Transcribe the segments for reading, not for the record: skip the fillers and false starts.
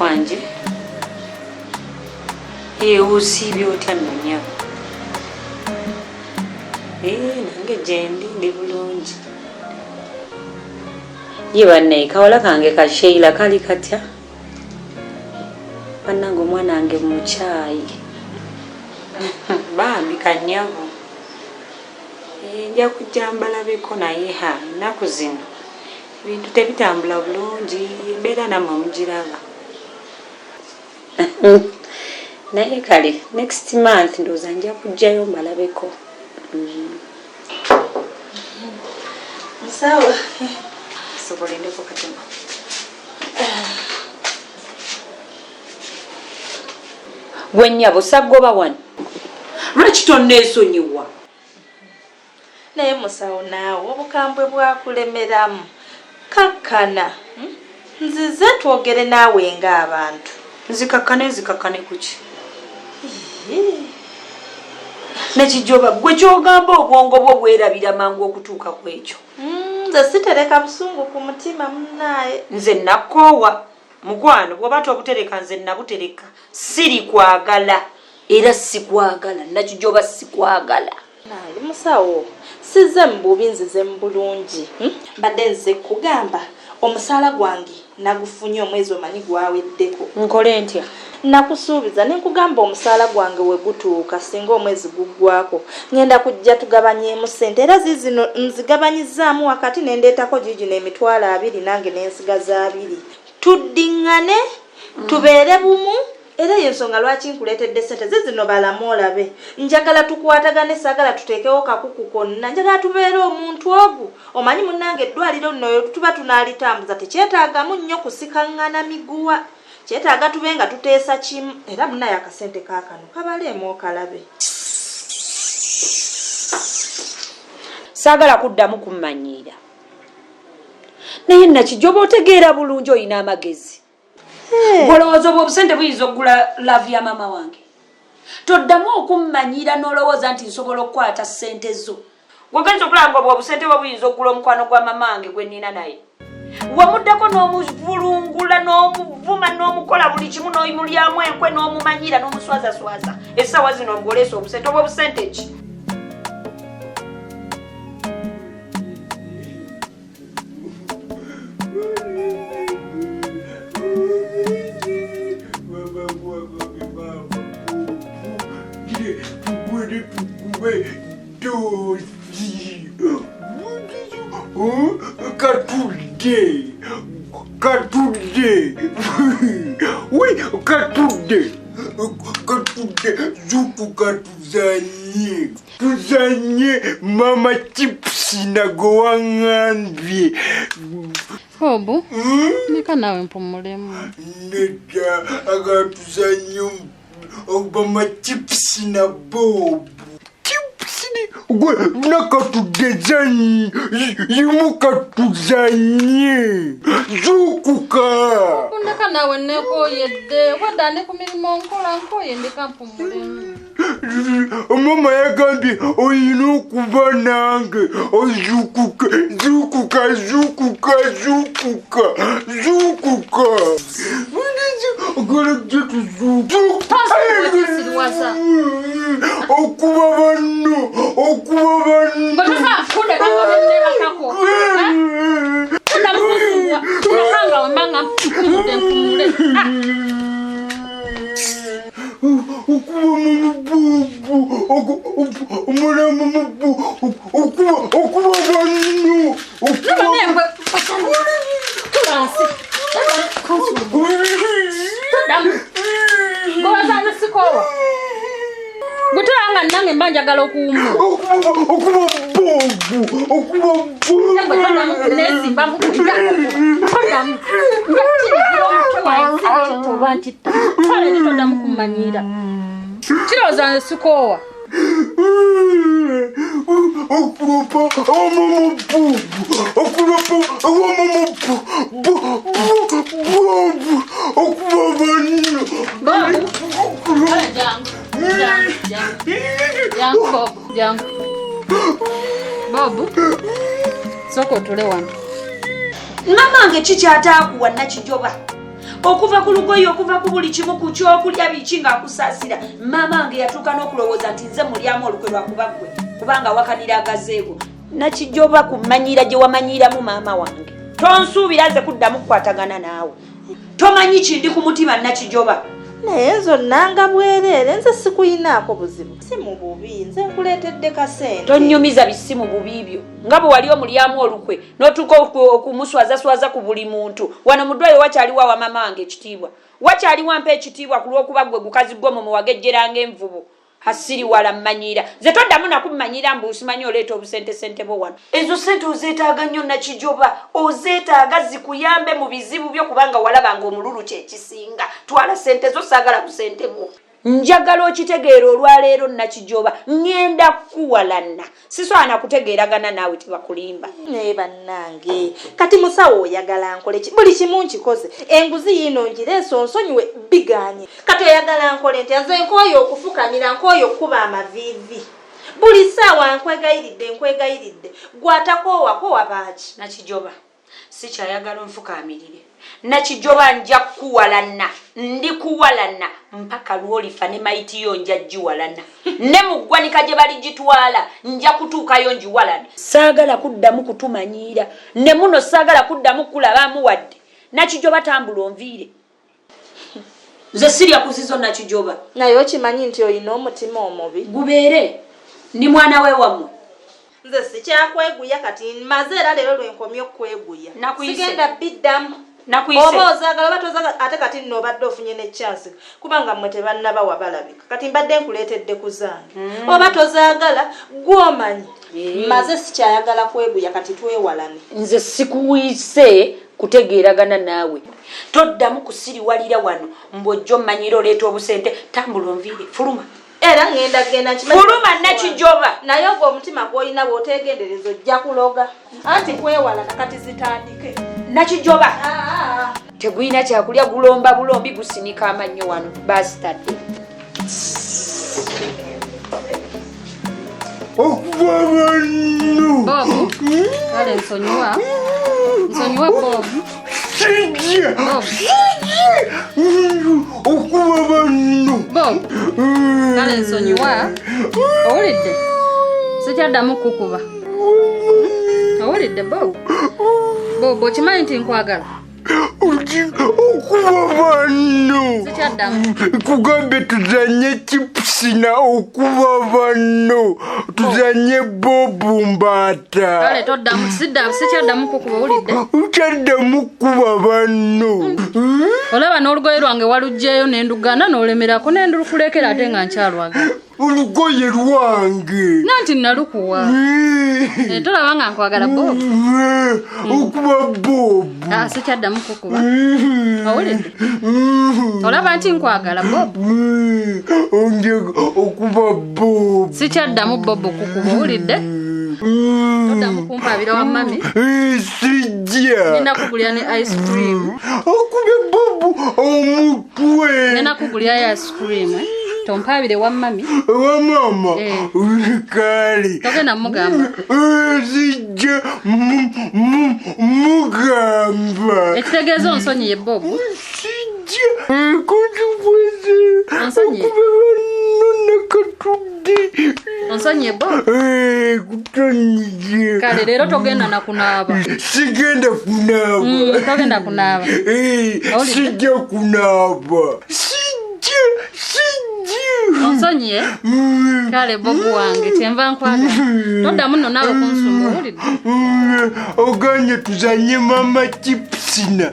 Wanje usiibye otya nno nnyabo? Nange gyendi ndi bulungi. Ye bannaye kawala kange ka Sheila kali katya? Bannange omwana wange mu kyayi. Bambi kannyabo. Nja kujja mbalabeko naye ennaku zino ebintu tebitambula bulungi, embeera nammwe mugiraba. Naye kale next month ndowooza nja kujjayo mbalabeko. Sawa. Sobolendeko katono. Gwe nnyabo saggoba wano. Lwaki tonneesonyiwa? Naye musawo naawe obukambwe bwakulemeramu. Kakkana. Nzize twogere naawe ng'abantu. Nzikakkane kuki? Nekijoba gwe kyogamba obwongo bwo bwerabira mangu okutuuka ku ekyo. Nze sitereka busungu ku mutima munnaye. Nze nakoowa mukwano bw'oba tobutereka nze nabutereka. Siri kwagala era sikwagala, nakijoba sikwagala. Naye musawo size mububi nzize mu bulungi. Mbadde nze kugamba omusaala gwange nagufunye omwezi omanyi gwaweddeko. Nkole ntya? Nakusuubiza ne nkugamba omusaala gwange we gutuuka singa omwezi guggwako ngenda kujja tugabanyeemu ssente era zizino nzigabanyizaamu wakati ne ndeetako gigino emitwalo 2 nange n'ensigaza 2 tuddiŋŋane tubeere bumu era y'ensonga lwaki nkuleetedde ssente zizino balamu olabe njagala tukwatagane saagala tuteekewo kakuku konna njagala tubeere omuntu ogu omanyi munnange eddwaliro nno tuba tunaalitambuza tekyetaagamu nnyo kusikaŋŋana miguwa kyetaaga tube nga tuteesa kimu era munaye akasente kaakano kabaleemu okalabe. Saagala kuddamu kummanyiira naye nakijoba otegeera bulungi olina amagezi. Olowooza obwo obusente buyinza okugula laavu ya maama wange? Toddamu okummanyiira n'olowooza nti nsobola okukwata ssente zo. Wagenza okulanga obwo obusente bwe buyinza okugula omukwano gwa maama wange gwe nnina naye. Wamuddeko n'omuvulungula n'omuvuma n'omukola buli kimu n'omulyamu enkwe n'omumanyiira n'omuswazaswaza. Essaawa zino ngoleesa obusente obwo obusente ki? Tuzanye mama chipsi na gowangambi. Bobu, nika nawe mpumulemu. Neka agatuzanye mama chipsi na bobu. Gwe nakatugezanye yimukatuzanye zukuka Kundaka nawe neko yedde wadane ku mirimo nkola nkoye ndeka mpumulemu. Mama yagambye oyina okuba nange ozukuka zukuka zukuka zukuka zukuka ogala jetuzukuka okuba banno Batuka kunde kanga bendera kako. Kunda mkusungwa. Kanga wembanga mkumude mkumule. okuba banno Tulansi. Tudamu. Ngowazana sikowa. Gutanga nange mbanjagala okuwumu. okuba bobu Nezimba mukujja. Todamu. Todamu kumanyira. Kiroza sikowa. Bobu. Soko tule wano. Mama wange kikyataakuwa nakijoba. okuva ku lugoye okuva ku buli kimu ku kyokulya biki ng'akusaasira maama wange yatuuka n'okulowooza nti nze mulyamu olukwe lwakuba ggwe kubanga wakanira agazeeko Nakijoba kumanyira gye wamanyiramu maama wange tonsuubira nze kuddamu kukwatagana naawe tomanyi kindi ku mutima Nakijoba naye zonna nga bwereere nze sikuyinaako buzibu si mu bubi nze nkuleetedde kasente tonnyumiza bisimu bubi byo nga bwe wali omulyamu olukwe n'otuuka okumuswazaswaza ku buli muntu wano mu ddwaliro wakyaliwo awa maama wange ekitiibwa wakyaliwo mpa ekitiibwa ku lw'okuba ggwe gukazi gwomu muwagejjeranga envubu hasiri wala mmanyira nze toddamu nakumanyira mbu simanyi oleeta obusente bwo wano ezo sente ozeetaaga nnyo Nakijoba ozeetaaga zikuyambe mu bizibu byo kubanga walabanga omululu kyekisinga twala sente zo saagala ku sente bwo njagala okitegeera olwaleero Nakijoba ngenda kuwalana sisobola kutegeeragana naawe tebakulimba naye bannange kati musawo oyagala nkole ki buli kimu nkikoze enguzi yiino ngireese onsonyiwe biganye kati oyagala nkole nti nze nkooyo okufukamira nkooyo okukuba amaviivi buli ssaawa nkwegayiridde gwatakoowakoowa baaki Nakijoba sikyayagala onfukaamirire Nakijoba nja kuwalana ndi kuwalana mpaka lwolifa ne maitiyo nja jiwalana ne muggwanika gye bali gitwala nja kutuukayo njiwalane saagala kuddamu kutumanyira ne muno saagala kuddamu kulabamu wadde Nakijoba tambula onviire nze sirya kuzizo Nakijoba naye okimanyi nti olina omutima omubi gubeere ndi mwana we wammwe nze sikyakweguya kati maze era leero lwenkomye okweguya sigenda biddamu oba ozaagala oba tozaagala ate kati nno obadde ofunye ne chance kubanga mmwe tebannabawa balabika kati mbadde nkuleetedde ku zange oba tozaagala gw'omanyi maze sikyayagala kweguya kati twewalane nze sikuwiise kutegeeragana naawe toddamu kusiriwalira wano mbw'ojja ommanyira oleeta obusente tambula onviire fuluma era ngenda genda nkimanyi fuluma Nakijoba naye ogwo omutima gw'olina bw'otegendereza ojja kuloga anti kwewalana kati zitandike Nakijoba tegulina kyakulya gulomba bulombi gusinika amannyo wano basitadde okuva banno Bob kale nsonyiwa Bob sijja okuva banno Bob kale nsonyiwa owulidde sikyaddamu kukuba owulidde Bob okimanyi nti nkwagala okuva banno sikyaddamu kugambe tuzanye chipsina okuva banno tuzanye bobu mbaata kale toddamu sikyaddamu kukuba owulidde ukyaddamu kuba banno olaba n'olugoye lwange walugjeeyo n'endugana n'olemerako n'endukulekera ate nga nkyalwagala olugoye lwange nanti nalukuwa tolaba nga nkwagala Bob okuba bobu sikyaddamu kukuba owulidde olaba nti nkwagala Bob onjega okuba bobu sikyaddamu Bob kukuba owulidde toddamu kumpaabira wa mami sijja nina kugulya ne ice cream okuba bobu omutwe nina kugulya ice cream tompaabire wa mami wa mama kale togenda mugamba sijja mugamba ekitegeeza onsonyiye Bob sijja kutukweze onsonyiye nakatudde onsonyiye Bob kutonyiye kale leero togenda nakunaaba sigenda kunaaba togenda kunaaba sijja kunaaba onsonyiye kale Bob wange kyenva nkwagala toddamu nno naawe kunsumba owulidde oganye tuzanye mama chipsina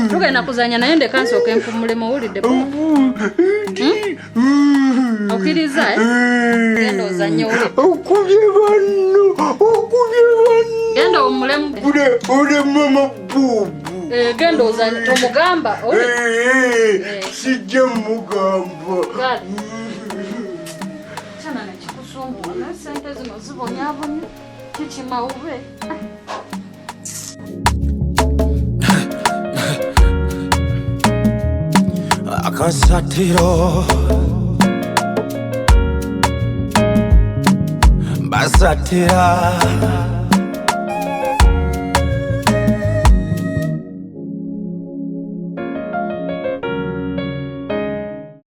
tugenda kuzanya naye ndeka nsooka empumulemu owulidde Bob okkiriza genda ozanye owulidde okubye banno genda omulemu ole mama bobu genda ozanye tomugamba sijja mugamba kale kyana nekikusumbula sente zino zibonyabonya kikimawube akasatiro basatira